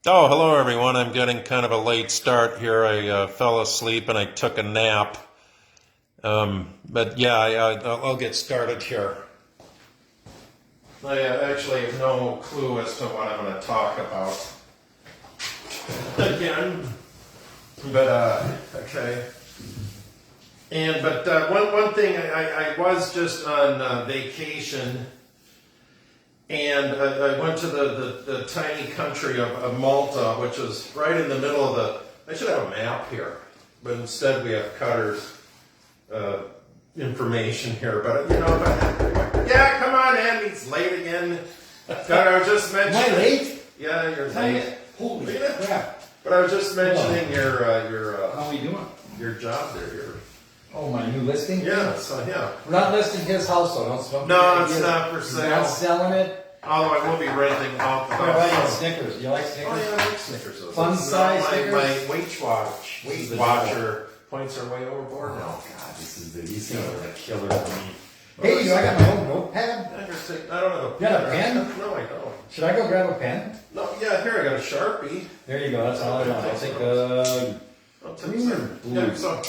Oh, hello everyone. I'm getting kind of a late start here. I fell asleep and I took a nap. But yeah, I'll get started here. I actually have no clue as to what I'm going to talk about again. But okay. But one thing, I was just on vacation. And I went to the tiny country of Malta, which is right in the middle of I should have a map here, but instead we have Cutter's information here. But, yeah, come on, Andy's late again. Cutter, I was just mentioning. Am I late? Yeah, you're late. Holy crap. But I was just mentioning your How are we doing? your job there. Oh, my new listing? Yeah, so yeah. We're not listing his house, though. No, it's not for sale. You're not selling it? Although I will be renting out the What about Snickers? You like Snickers? Oh yeah, I like Snickers. Fun size Snickers? My Weight Watcher points are way overboard now. Oh God, these things are a killer for me. Hey, I got my own notepad. I don't have a pen. You got a pen? No, I don't. Should I go grab a pen? No, yeah, here I got a Sharpie. There you go. That's all I want. I'll take green or blue. Yeah, so,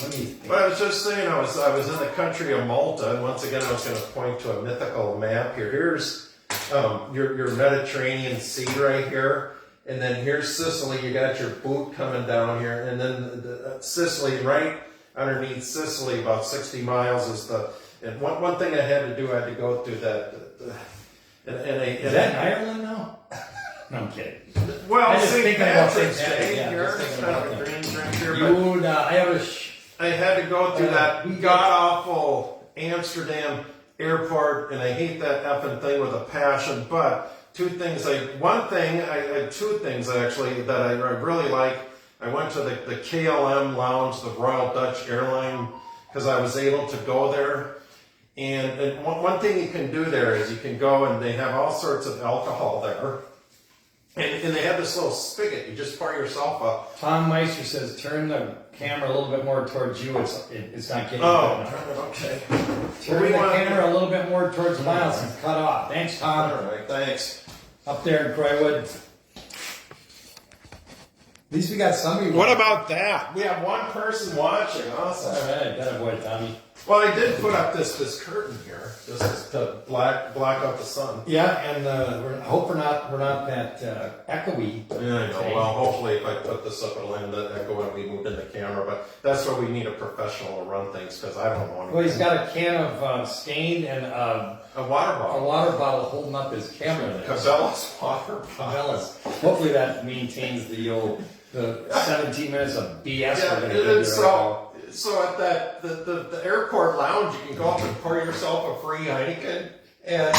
but I was just saying, I was in the country of Malta, and once again, I was going to point to a mythical map here. Here's your Mediterranean Sea right here, and then here's Sicily. You got your boot coming down here, and then Sicily, right underneath Sicily, about 60 miles is and one thing I had to do, I had to go through that. Is that in Ireland now? No, I'm kidding. Well, St. Patrick's Day here. It's kind of a green drink here, but I had to go through that god-awful Amsterdam airport, and I hate that effing thing with a passion. But two things actually that I really like. I went to the KLM lounge, the Royal Dutch Airline, because I was able to go there. And one thing you can do there is you can go, and they have all sorts of alcohol there. And they have this little spigot. You just pour yourself up. Tom Meister says, turn the camera a little bit more towards you. It's not getting okay. Turn the camera a little bit more towards Miles. It's cut off. Thanks, Tom. All right, thanks. Up there in Croywood. At least we got somebody. What about that? We have one person watching. Awesome. All right, that boy, Tommy. Well, I did put up this curtain here. This is to block out the sun. Yeah, and I hope we're not that echoey. Yeah, I know. Well, hopefully, if I put this up, it'll end that echo when we moved in the camera. But that's why we need a professional to run things, because I don't want to. Well, he's got a can of Stain and a water bottle. A water bottle holding up his camera. Cabela's water bottle. Cabela's. Hopefully, that maintains the 17 minutes of BS yeah, we're going to do right now. So at the airport lounge, you can go up and pour yourself a free Heineken, and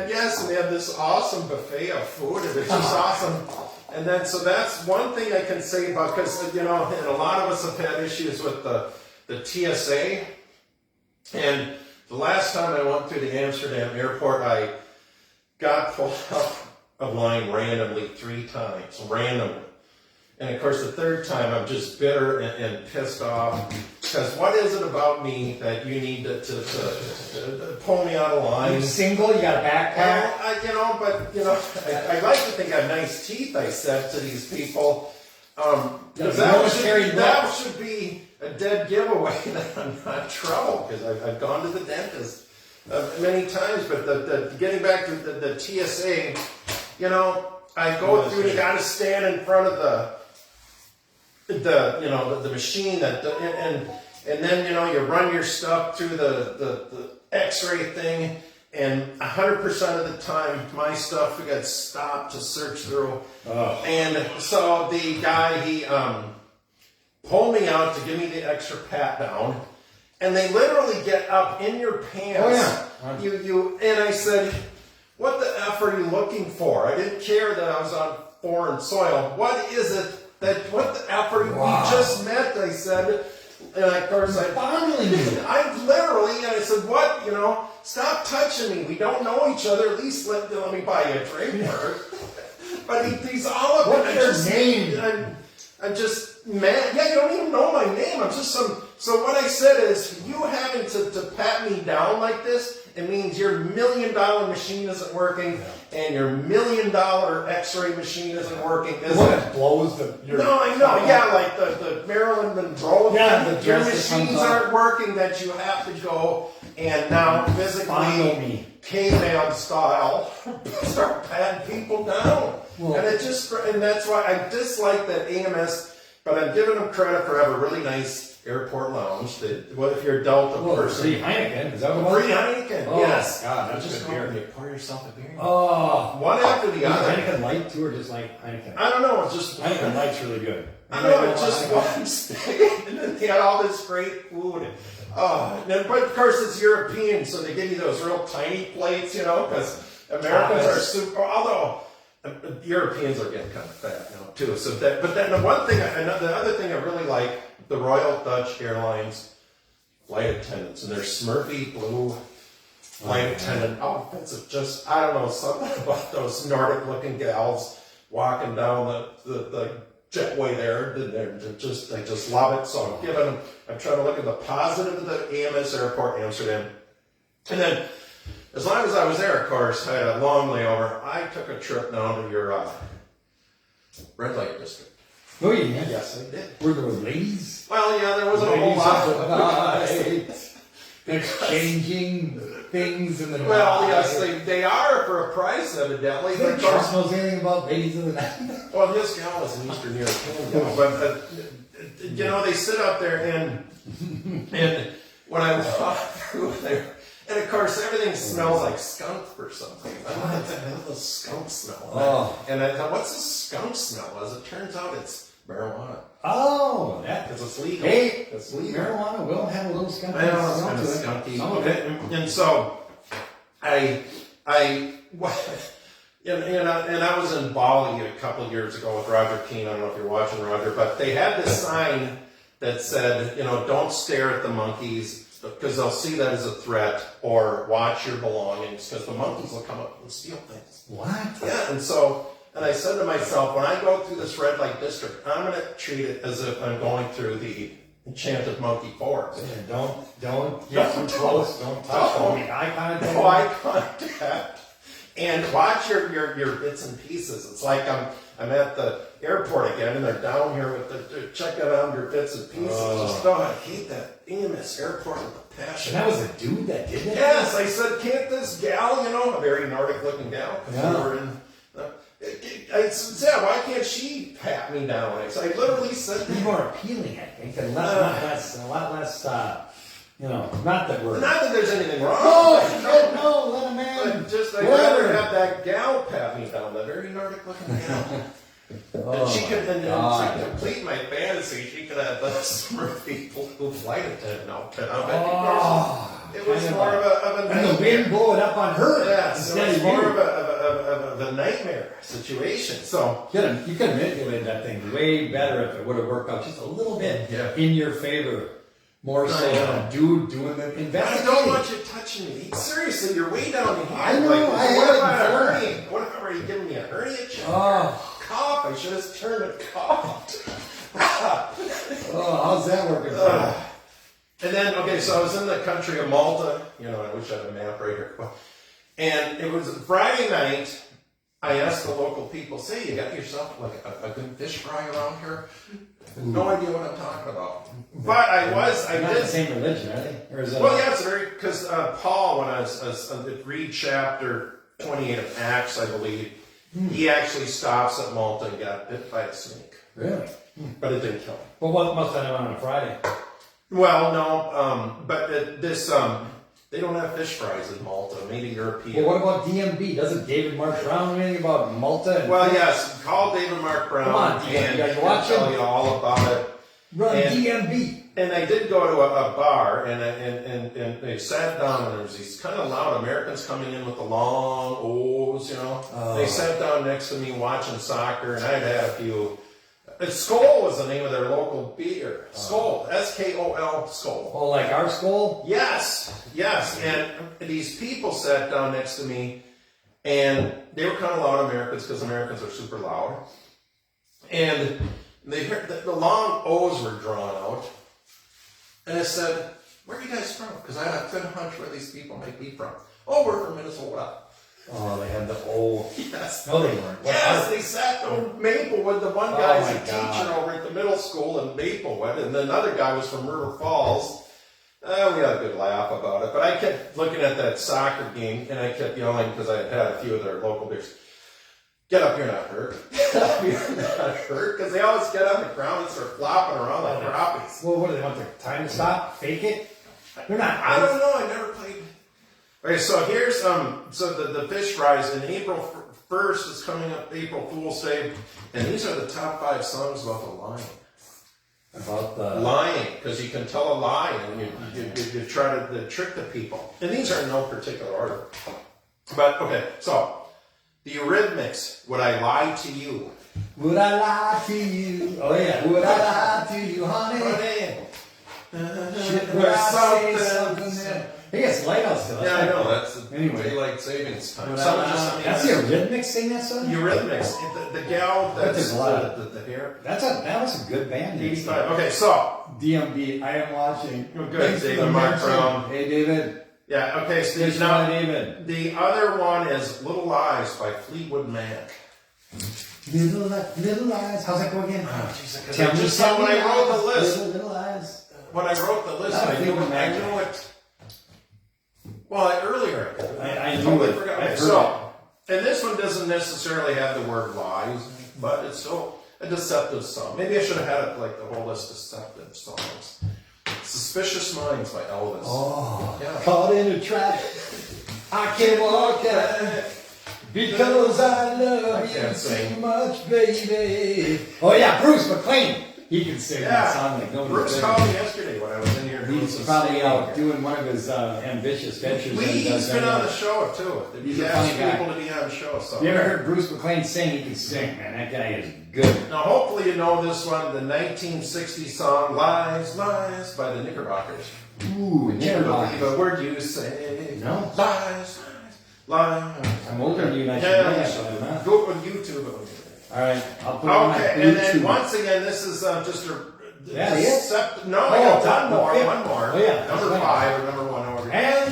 yes, and they have this awesome buffet of food, and it's just awesome. And then so that's one thing I can say about, because and a lot of us have had issues with the TSA, and the last time I went through the Amsterdam airport, I got pulled up a line randomly 3 times, randomly. And of course, the third time, I'm just bitter and pissed off, because what is it about me that you need to pull me out of line? You single? You got a backpack? I like to think I have nice teeth, I said to these people. That should be a dead giveaway that I'm not trouble, because I've gone to the dentist many times. But getting back to the TSA, I go through, you got to stand in front of the machine and then you run your stuff through the X-ray thing, and 100% of the time my stuff gets stopped to search through. And so the guy, he pulled me out to give me the extra pat down, and they literally get up in your pants. Oh yeah. And I said, what the F are you looking for? I didn't care that I was on foreign soil. What is it? What the F are you? Wow. We just met, I said. And of course, I said, what? Stop touching me. We don't know each other. At least let me buy you a drink first. But he's all up. What's your name? I'm just, man, yeah, you don't even know my name. I'm just some. So what I said is, you having to pat me down like this, it means your $1 million machine isn't working, and your $1 million X-ray machine isn't working. The one that blows the. No, I know. Yeah, like the Marilyn Monroe. Yeah, thing. the Your dress that machines comes aren't working. That you have to go and now Fondle me. physically, caveman style, start patting people down. Well, And and that's why I dislike that AMS. But I'm giving them credit for having a really nice airport lounge. That, what if you're a Delta person? Free Heineken, is that what it Free was? Heineken, Oh, yes. God, that's just good beer. You pour yourself a beer. Oh. One after the Is other. Heineken light too, or just like Heineken? I don't know. It's just Heineken light's really good. I know. It's just one steak, and then they had all this great food. But of course it's European, so they give you those real tiny plates, because Americans are super. Although Europeans are getting kind of fat now too. So that, but then the other thing I really like, the Royal Dutch Airlines flight attendants and their Smurfy blue flight attendant outfits of just, I don't know, something about those Nordic looking gals walking down the jetway there. I just love it. So I'm trying to look at the positive of the AMS airport, Amsterdam. And then, as long as I was there, of course, I had a long layover. I took a trip down to your red light district. Oh, yeah. Yes, I did. Were there ladies? Well, yeah, there wasn't a whole lot of night. Exchanging things in the night. Well, yes, they are for a price, evidently. Did Charles knows anything about ladies in the night? Well, this gal is an Eastern European gal, but they sit up there and when I walk through there. And of course, everything smells like skunk or something. I don't know what the hell the skunk smell. Oh. And I thought, what's the skunk smell? As it turns out, it's marijuana. Oh, that. Because it's legal. Hey, it's legal. Marijuana will have a little skunky Well, it's smell kind of to it. skunky. Some of it. And so, and I was in Bali a couple of years ago with Roger Keane. I don't know if you're watching, Roger, but they had this sign that said, don't stare at the monkeys, because they'll see that as a threat, or watch your belongings, because the monkeys will come up and steal things. What? Yeah, and I said to myself, when I go through this red light district, I'm going to treat it as if I'm going through the enchanted monkey forest. Yeah, don't get too close. Don't touch. Don't make eye contact. No eye contact. And watch your bits and pieces. It's like I'm at the airport again, and they're down here with they're checking out your bits and pieces. I hate that AMS airport with a passion. And that was a dude that did that? Yes, I said, can't this gal, a very Nordic looking gal, I said, yeah, why can't she pat me down? I literally said, he's more appealing, I think, and a lot less. Not that there's anything wrong. No, let a man. But I'd rather have that gal pat me down, the very Nordic looking gal. And she could, to complete my fantasy, she could have the Smurfy blue flight attendant outfit on. It was more of a nightmare. And the wind blowing up on her. Yes, it was more of a nightmare situation. So you could have manipulated that thing way better if it would have worked out just a little bit in your favor. More so than a dude doing the investigation. I don't want you touching me. Seriously, you're way down in here. I know. What about a hernia? What if I were giving me a hernia check? Cough. I should have turned and coughed. How's that working? And then, so I was in the country of Malta. I wish I had a map right here. And it was Friday night. I asked the local people, say, you got yourself like a good fish fry around here? No idea what I'm talking about. But I did. The same religion, are they? Or is it it's very, because Paul, when I was read chapter 28 of Acts, I believe, he actually stops at Malta and got bit by a snake. Really? But it didn't kill him. Well, what must have been on a Friday? Well, no, but they don't have fish fries in Malta. Maybe European. Well, what about DMB? Doesn't David Mark Brown know anything about Malta? Well, yes. Call David Mark Brown. Come on, and he'll tell you all about it. Run DMB. And I did go to a bar, and they sat down, and there was these kind of loud Americans coming in with the long O's, They sat down next to me watching soccer, and I'd had a few. Skol was the name of their local beer. Skol, S-K-O-L, Skol. Oh, like our Skol? Yes. And these people sat down next to me, and they were kind of loud Americans, because Americans are super loud. And And they heard the long O's were drawn out. And I said, where are you guys from? Because I had a good hunch where these people might be from. Oh, we're from Minnesota. Oh, they had the old. Yes. No, they weren't. Yes, they sat in Maplewood. The one guy's a teacher over at the middle school in Maplewood, and then another guy was from River Falls. We had a good laugh about it, but I kept looking at that soccer game, and I kept yelling because I had a few of their local beers. Get up, you're not hurt. Get up, you're not hurt. Because they always get on the ground and start flopping around like crappies. Well, what do they want their time to stop? Fake it? They're not. I don't know. I never played. Okay, so here's so the fish fries in April 1st is coming up. April Fool's Day, and these are the top 5 songs about the lying. About the lying, because you can tell a lie and you try to trick the people. And these are in no particular order. But okay, so the Eurythmics, Would I Lie to You? Would I lie to you? Oh yeah. Would I lie to you, honey? Should I say something? Hey, it's lighthouse still. Yeah, I know. That's anyway. Daylight savings time. That's the Eurythmics sing that song? Eurythmics. The gal that's the hair. That was a good band. 85. Okay, so DMB, I am watching. Oh, good. David Mark Brown. Hey, David. Yeah, okay, so now David. The other one is Little Lies by Fleetwood Mac. Little Lies. How's that go again? Oh, geez, I just saw when I wrote the list. Little Lies. When I wrote the list, I knew it. Well, earlier I totally knew it. forgot. I heard So, and this one doesn't necessarily have the word lies, but it's still a deceptive song. Maybe I should have had it like the whole list of deceptive songs. Suspicious Minds by Elvis. Oh, yeah. Caught in a trap. I can't walk out because I love you too much, baby. Oh yeah, Bruce McLean. He can sing that song like nobody. Bruce called me yesterday when I was in here. He's probably out doing one of his ambitious ventures. He's been on the show too. He's asked people to be on the show. So. You ever heard Bruce McLean sing? He can sing, man. That guy is good. Now, hopefully you know this one, the 1960 song "Lies, Lies" by the Knickerbockers. Ooh, Knickerbockers. Never believe a word you say. No. Lies, lies. I'm older than you, and I should know that, but I'm not. Go on YouTube. All right, I'll put it on my Okay, and then once again, this is just a. No, I got one more. One more. Oh, yeah. Number 5 or number 1 over here. And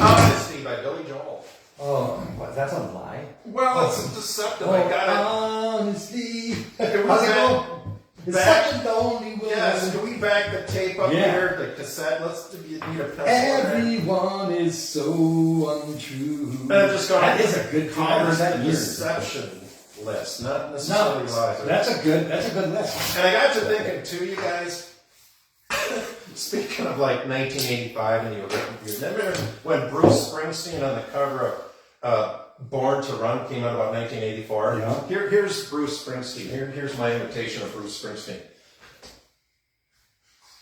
Honesty by Billy Joel. Oh, what, that's a lie? Well, it's deceptive. I got it. Honesty. How's it go? It's the only way. Yes, can we back the tape up here, the cassette? Let's need a pencil. Everyone is so untrue. And I'm just going. That is a good cover. Deception list, not necessarily lies. That's a good list. And I got to thinking too, you guys. Speaking of like 1985, and you remember when Bruce Springsteen on the cover of Born to Run came out about 1984. Yeah. Here's Bruce Springsteen. Here's my imitation of Bruce Springsteen.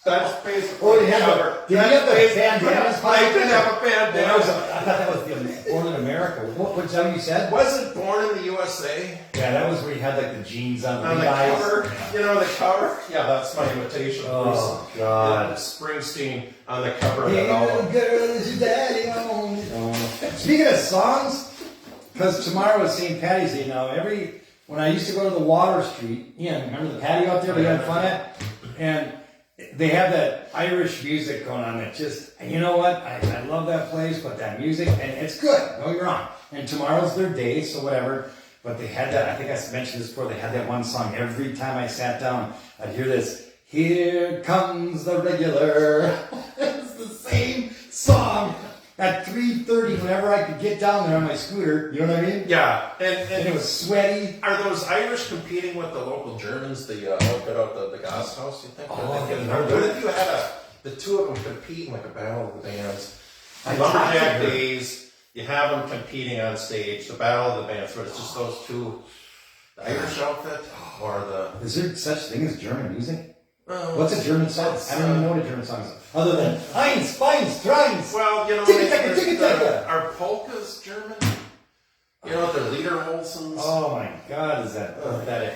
That's basically. Oh, did he have the bandanas? I did have a bandana. I thought that was the Born in America. What was that you said? Was it Born in the USA? Yeah, that was where he had like the jeans on the cover. You know the cover? Yeah, that's my imitation of Bruce. Oh, God. Springsteen on the cover of that Hey, album. little girl, is your daddy home? Speaking of songs, because tomorrow is St. Patty's Day now, when I used to go to the Water Street, remember the patio out there we had fun at? And they have that Irish music going on that just, you know what, I love that place, but that music, and it's good, don't get me wrong. And tomorrow's their day, so whatever. But they had that, I think I mentioned this before, they had that one song. Every time I sat down, I'd hear this, "Here comes the regular." It's the same song at 3:30 whenever I could get down there on my scooter. You know what I mean? Yeah. And it was sweaty. Are those Irish competing with the local Germans, the outfit out the gas house, you think? What if you had the two of them compete in like a battle of the bands? Lumberjack Days. You have them competing on stage, the Battle of the Bands, but it's just those two, the Irish outfit or the... Is there such thing as German music? What's a German song? I don't even know what a German song is. Other than Eins, Beins, Dreins. Well, you know, are polkas German? You know, the Lederholsens. Oh my God, is that pathetic?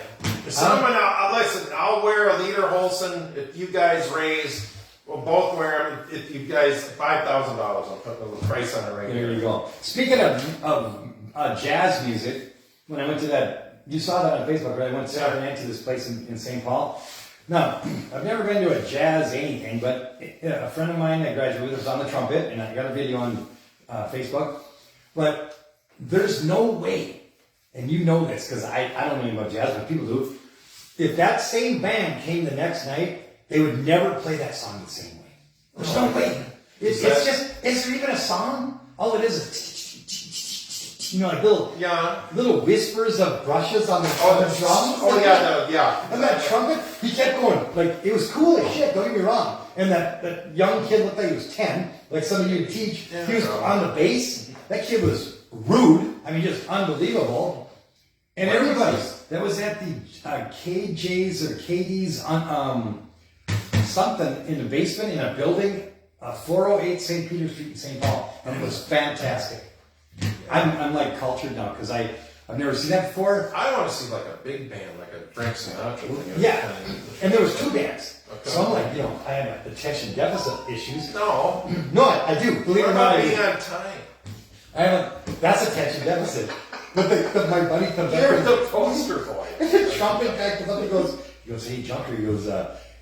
Someone, listen, I'll wear a Lederholsen if you guys raise... We'll both wear them. If you guys, $5,000, I'll put the price on it right here. There you go. Speaking of jazz music, when I went to that you saw that on Facebook, right? I went Saturday night to this place in St. Paul. Now, I've never been to a jazz anything, but a friend of mine that graduated was on the trumpet, and I got a video on Facebook. But there's no way, and you know this because I don't know anything about jazz, but people do. If that same band came the next night, they would never play that song the same way. There's no way. It's just, is there even a song? All it is, like little whispers of brushes on the drums. Oh yeah. And that trumpet, he kept going. Like, it was cool as shit, don't get me wrong. And that young kid looked like he was 10, like some of you teach. He was on the bass. That kid was rude. I mean, just unbelievable. And everybody that was at the KJ's or KD's on something in the basement in a building, 408 St. Peter Street in St. Paul, and it was fantastic. I'm like cultured now because I've never seen that before. I want to see like a big band, like a Frank Sinatra thing. Yeah, and there was 2 bands. Okay. So I'm like, I have attention deficit issues. No, I do. Believe it or not, being on time. That's attention deficit. But my buddy comes up. You're the poster boy. The trumpet guy comes up and goes, hey, Junker, he goes,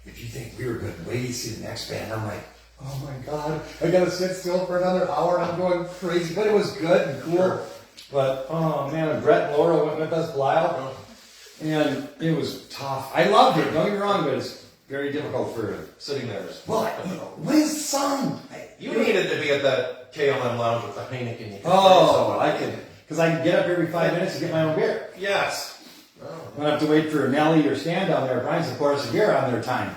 if you think we were good, wait till you see the next band. I'm like, oh my God, I gotta sit still for another hour. I'm going crazy, but it was good and cool. Sure. But oh man, Brett and Laura went with us, Blisle, and it was tough. I loved it. Don't get me wrong, but it's very difficult for sitting there. Well, what is the song? You needed to be at that KLM lounge with the Heineken. I can, because I can get up every 5 minutes and get my own beer. Yes. I don't have to wait for Nelly or Stan down there. Brian's pour us a beer on their time.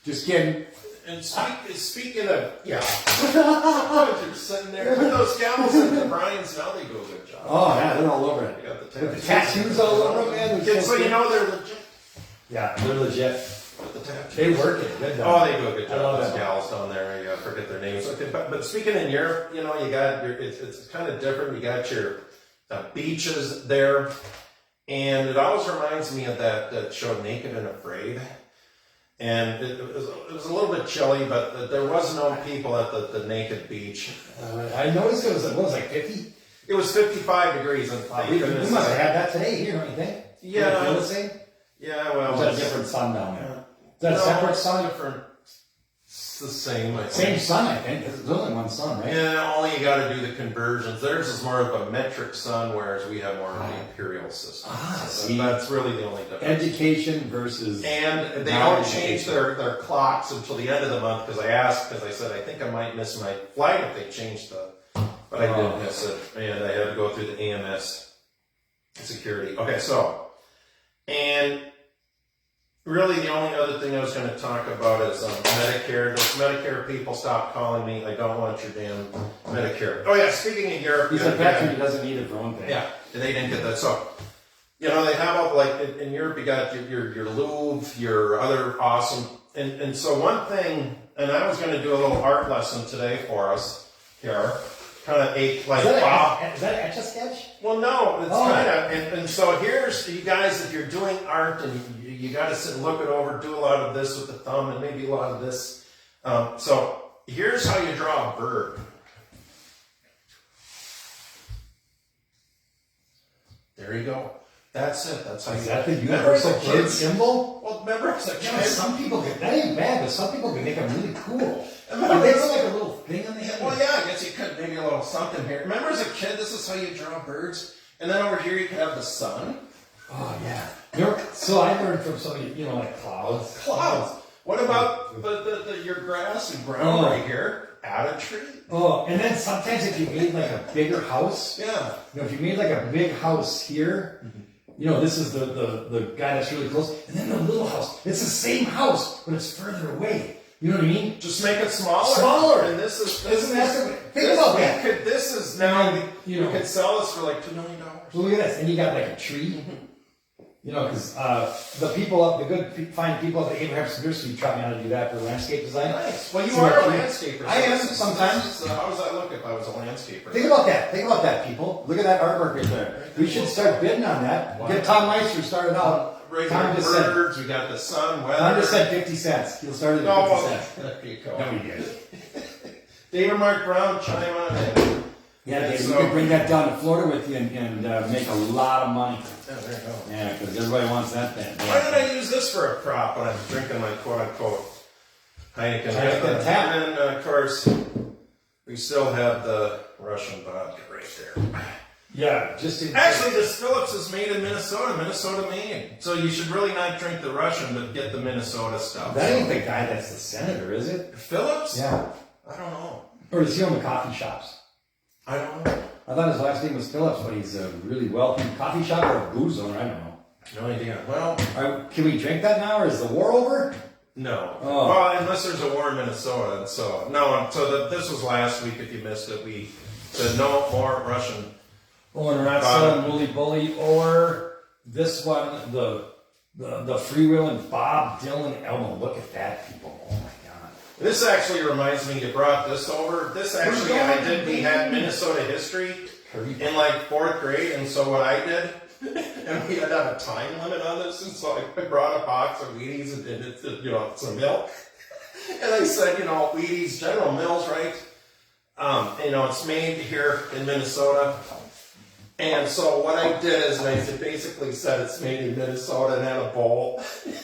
Just kidding. And speaking of, you're sitting there with those gals and Brian's now they do a good job. Oh yeah, they're all over it. They got the tattoos all over them, man. So you know they're legit. Yeah, they're legit. With the tattoos. They work it. Good job. Oh, they do a good job. Those gals down there, I forget their names. Okay, but speaking in Europe, you got it's kind of different. You got your beaches there, and it always reminds me of that show Naked and Afraid. And it was a little bit chilly, but there was no people at the naked beach. I noticed it was like 50. It was 55 degrees. And we must have had that today here, don't you think? Yeah. Feel the same? Yeah, well. Is that a different sun down there? Is that a separate sun? Different. It's the same, I think. Same sun, I think. There's only one sun, right? Yeah, only you got to do the conversions. Theirs is more of a metric sun, whereas we have more of the imperial system. So that's really the only difference. Education versus. And they don't change their clocks until the end of the month because I said I think I might miss my flight if they changed but I did miss it, and I had to go through the AMS security. Okay, and really the only other thing I was going to talk about is Medicare. Those Medicare people, stop calling me. I don't want your damn Medicare. Oh yeah, speaking of Europe. He's a veteran, he doesn't need it for one thing. Yeah, they didn't get that. So, they have all, like, in Europe, you got your Louvre, your other awesome, and so one thing, and I was going to do a little art lesson today for us here. Kind of is that Etch-a-Sketch? Well, no, it's kind of, and so here's, you guys, if you're doing art and you got to sit and look it over, do a lot of this with the thumb and maybe a lot of this. So here's how you draw a bird. There you go. That's it. That's how you. Is that the universal kid symbol? Well, remember as a kid. Some people that ain't bad, but some people can make them really cool. They look like a little thing on the head. Well, yeah, I guess you could maybe a little something here. Remember as a kid, this is how you draw birds, and then over here you could have the sun. Oh yeah. So I learned from somebody, like clouds. Clouds. What about your grass and ground right here? Add a tree. Oh, and then sometimes if you made like a bigger house. Yeah. If you made like a big house here. This is the guy that's really close. And then the little house. It's the same house, but it's further away. You know what I mean? Just make it smaller. Smaller. And this is think about that. This is now, you could sell this for like $2 million. Well, look at this. And you got like a tree. Because the good fine people at the Abraham's University taught me how to do that for landscape design. Nice. Well, you are a landscaper. I am sometimes. So how does that look if I was a landscaper? Think about that, people. Look at that artwork right there. We should start bidding on that. Wow. Get Tom Meister started out. Tom just birds, we got the sun, weather. Tom just said 50 cents. He'll start at 50 cents. There you go. No, he did. David Mark Brown, chime on in. Yeah, And Dave, so- you could bring that down to Florida with you and make a lot of money. Yeah, there you go. Yeah, because everybody wants that thing. Why did I use this for a prop when I'm drinking my quote-unquote Heineken? Heineken tap. And then, of course, we still have the Russian vodka right there. Yeah, just in Actually, this Phillips is made in Minnesota, Minnesota made. So you should really not drink the Russian, but get the Minnesota stuff. That ain't the guy that's the senator, is it? Phillips? Yeah. I don't know. Or does he own the coffee shops? I don't know. I thought his last name was Phillips, but he's a really wealthy coffee shop or a booze owner. I don't know. No idea. Well, Can we drink that now, or is the war over? no. Oh. Well, unless there's a war in Minnesota. And so, no, so this was last week, if you missed it. We said no more Russian. Oh, and we're not selling Wooly Bully or this one, the freewheeling Bob Dylan Elmo. Look at that, people. Oh my God. This actually reminds me, you brought this over. This actually, we had Minnesota history in like 4th grade, and so what I did, and we had to have a time limit on this, and so I brought a box of Wheaties and did it, some milk. And I said, Wheaties, General Mills, right? It's made here in Minnesota. And so what I did is I basically said it's made in Minnesota and had a bowl.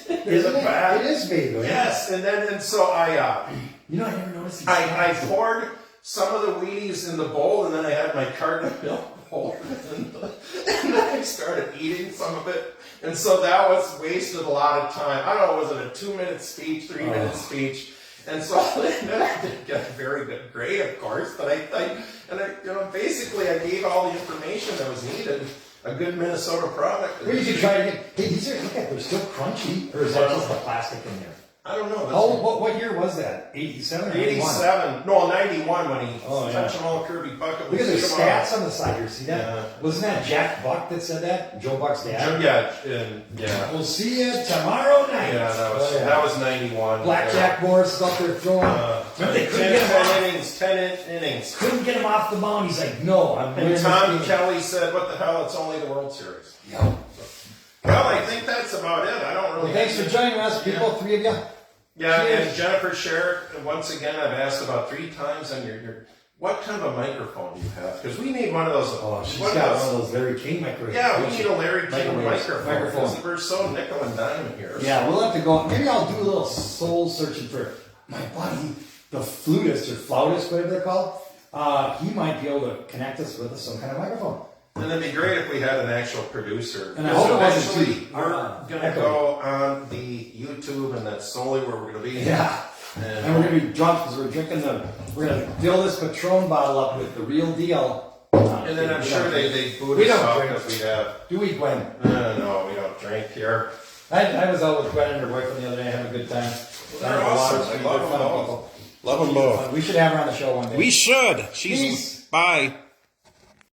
There's a bag. It is made, though. Yes, and so I I never noticed these I things. poured some of the Wheaties in the bowl, and then I had my carton of milk bowl, and then I started eating some of it. And so that was wasted a lot of time. I don't know, was it a 2-minute speech, 3-minute speech? And so then I didn't get a very good grade, of course, but basically I gave all the information that was needed. A good Minnesota product. Well, you should try to get. Hey, these are, look at, they're still crunchy. Or is that just the plastic in there? I don't know. What year was that? 87 or 81? 87. No, 91 when he Oh, yeah. touched them all Kirby Puckett. Look at the stats on the side here. See that? Yeah. Wasn't that Jack Buck that said that? Joe Buck's dad? Yeah. We'll see you tomorrow night. Yeah, that was 91. Blackjack Morris is up there throwing. They couldn't get him off. 10 innings. Couldn't get him off the mound. He's like, no, I'm winning And this Tom game. Kelly said, what the hell, it's only the World Series. Yeah. Well, I think that's about it. I don't really... Well, thanks for joining us, people, 3 of you. Yeah, Cheers. and Jennifer Sherrick, once again, I've asked about 3 times on your what kind of a microphone do you have? Because we need one of those. Oh, she's got one of those Larry King microphones. Yeah, we need a Larry King Microphone. microphone. Because we're so nickel and dime here. Yeah, we'll have to go. Maybe I'll do a little soul searching for my buddy, the flutist or flautist, whatever they're called. He might be able to connect us with some kind of microphone. And it'd be great if we had an actual producer. And I hope it wasn't eventually too- we're going to echoey. go on the YouTube, and that's solely where we're going to be. Yeah. And we're gonna be drunk because we're gonna fill this Patron bottle up with the real deal. And then I'm sure they boot We us don't off drink. if we have. Do we, Gwen? No, we don't drink here. I was out with Gwen and her boyfriend the other day having a good time. They're awesome. I love them both. Love them both. We should have her on the show one day. We should. Peace. Bye.